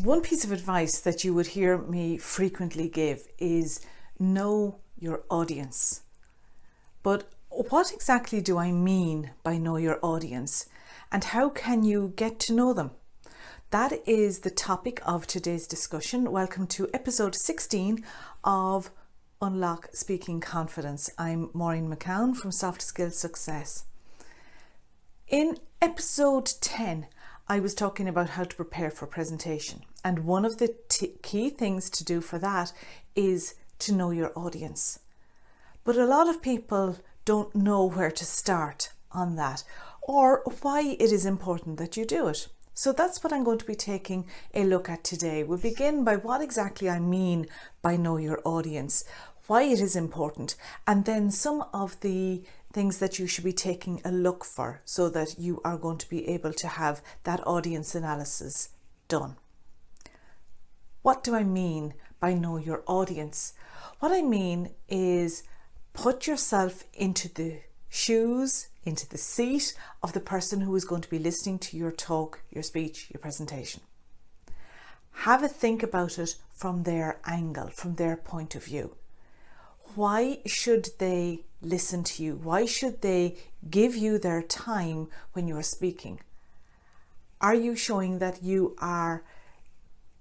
One piece of advice that you would hear me frequently give is know your audience. But what exactly do I mean by know your audience, and how can you get to know them? That is the topic of today's discussion. Welcome to episode 16 of Unlock Speaking Confidence. I'm Maureen McCown from Soft Skills Success. In episode 10, I was talking about how to prepare for presentation, and one of the key things to do for that is to know your audience. But a lot of people don't know where to start on that, or why it is important that you do it. So that's what I'm going to be taking a look at today. We'll begin by what exactly I mean by know your audience, why it is important, and then some of the things that you should be taking a look for so that you are going to be able to have that audience analysis done. What do I mean by know your audience? What I mean is put yourself into the shoes, into the seat of the person who is going to be listening to your talk, your speech, your presentation. Have a think about it from their angle, from their point of view. Why should they listen to you? Why should they give you their time when you are speaking? Are you showing that you are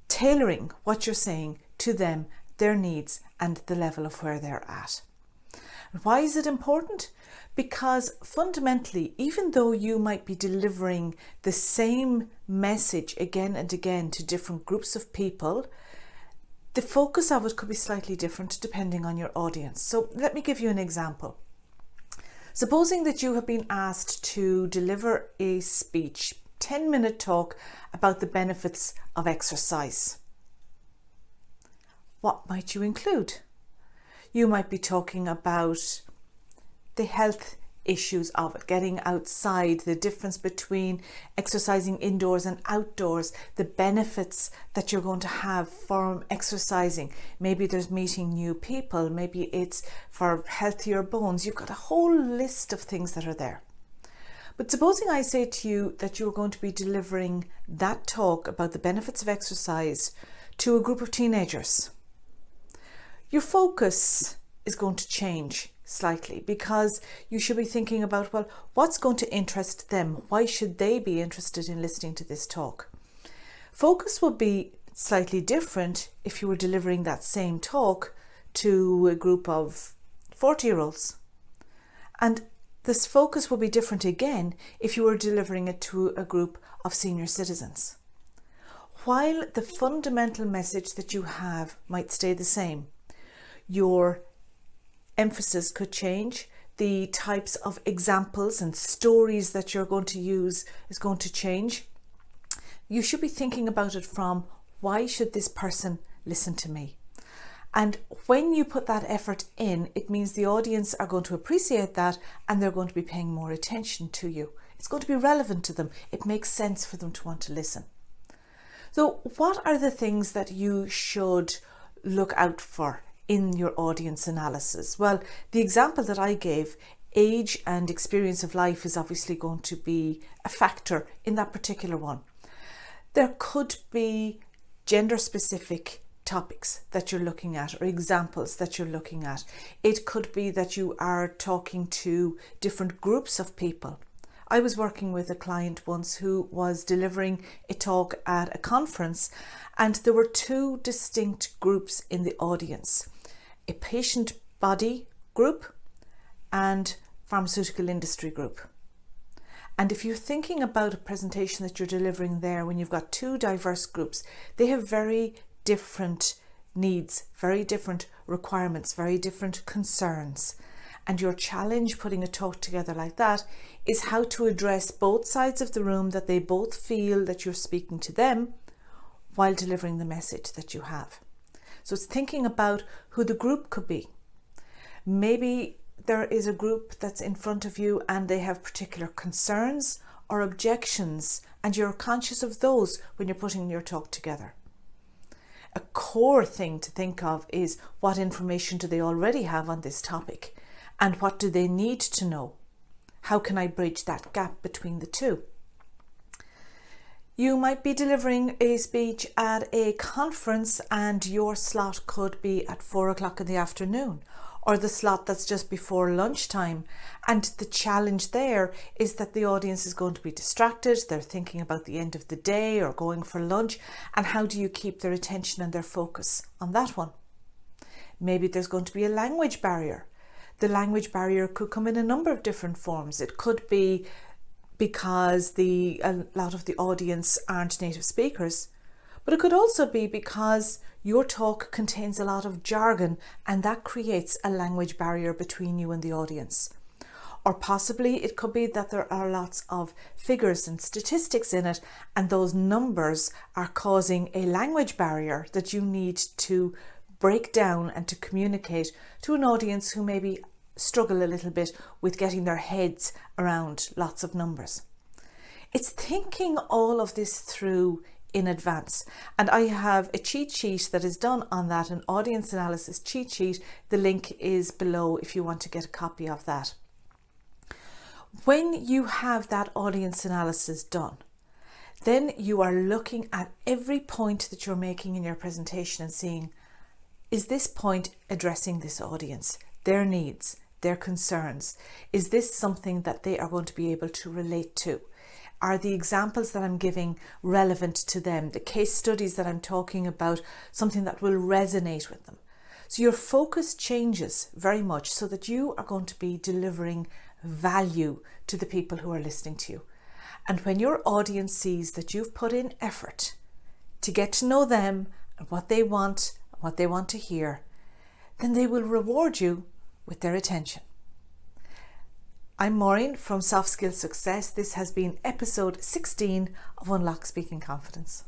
tailoring what you're saying to them, their needs, and the level of where they're at? Why is it important? Because fundamentally, even though you might be delivering the same message again and again to different groups of people, the focus of it could be slightly different depending on your audience. So let me give you an example. Supposing that you have been asked to deliver a speech, 10-minute talk about the benefits of exercise. What might you include? You might be talking about the health issues of it, getting outside, the difference between exercising indoors and outdoors, the benefits that you're going to have from exercising. Maybe there's meeting new people, maybe it's for healthier bones. You've got a whole list of things that are there. But supposing I say to you that you're going to be delivering that talk about the benefits of exercise to a group of teenagers, your focus is going to change slightly, because you should be thinking about, well, what's going to interest them? Why should they be interested in listening to this talk? Focus would be slightly different if you were delivering that same talk to a group of 40-year-olds. And this focus will be different again if you were delivering it to a group of senior citizens. While the fundamental message that you have might stay the same, your emphasis could change. The types of examples and stories that you're going to use is going to change. You should be thinking about it from, why should this person listen to me? And when you put that effort in, it means the audience are going to appreciate that, and they're going to be paying more attention to you. It's going to be relevant to them. It makes sense for them to want to listen. So what are the things that you should look out for in your audience analysis? Well, the example that I gave, age and experience of life, is obviously going to be a factor in that particular one. There could be gender specific topics that you're looking at, or examples that you're looking at. It could be that you are talking to different groups of people. I was working with a client once who was delivering a talk at a conference, and there were two distinct groups in the audience: a patient body group and pharmaceutical industry group. And if you're thinking about a presentation that you're delivering there, when you've got two diverse groups, they have very different needs, very different requirements, very different concerns. And your challenge putting a talk together like that is how to address both sides of the room, that they both feel that you're speaking to them while delivering the message that you have. So it's thinking about who the group could be. Maybe there is a group that's in front of you and they have particular concerns or objections, and you're conscious of those when you're putting your talk together. A core thing to think of is, what information do they already have on this topic, and what do they need to know? How can I bridge that gap between the two? You might be delivering a speech at a conference and your slot could be at 4 o'clock in the afternoon, or the slot that's just before lunchtime. And the challenge there is that the audience is going to be distracted. They're thinking about the end of the day or going for lunch. And how do you keep their attention and their focus on that one? Maybe there's going to be a language barrier. The language barrier could come in a number of different forms. It could be because a lot of the audience aren't native speakers, but it could also be because your talk contains a lot of jargon and that creates a language barrier between you and the audience. Or possibly it could be that there are lots of figures and statistics in it, and those numbers are causing a language barrier that you need to break down and to communicate to an audience who maybe struggle a little bit with getting their heads around lots of numbers. It's thinking all of this through in advance, and I have a cheat sheet that is done on that, an audience analysis cheat sheet. The link is below if you want to get a copy of that. When you have that audience analysis done, then you are looking at every point that you're making in your presentation and seeing, is this point addressing this audience, their needs, their concerns? Is this something that they are going to be able to relate to? Are the examples that I'm giving relevant to them? The case studies that I'm talking about, something that will resonate with them? So your focus changes very much so that you are going to be delivering value to the people who are listening to you. And when your audience sees that you've put in effort to get to know them and what they want to hear, then they will reward you with their attention. I'm Maureen from Soft Skill Success. This has been episode 16 of Unlock Speaking Confidence.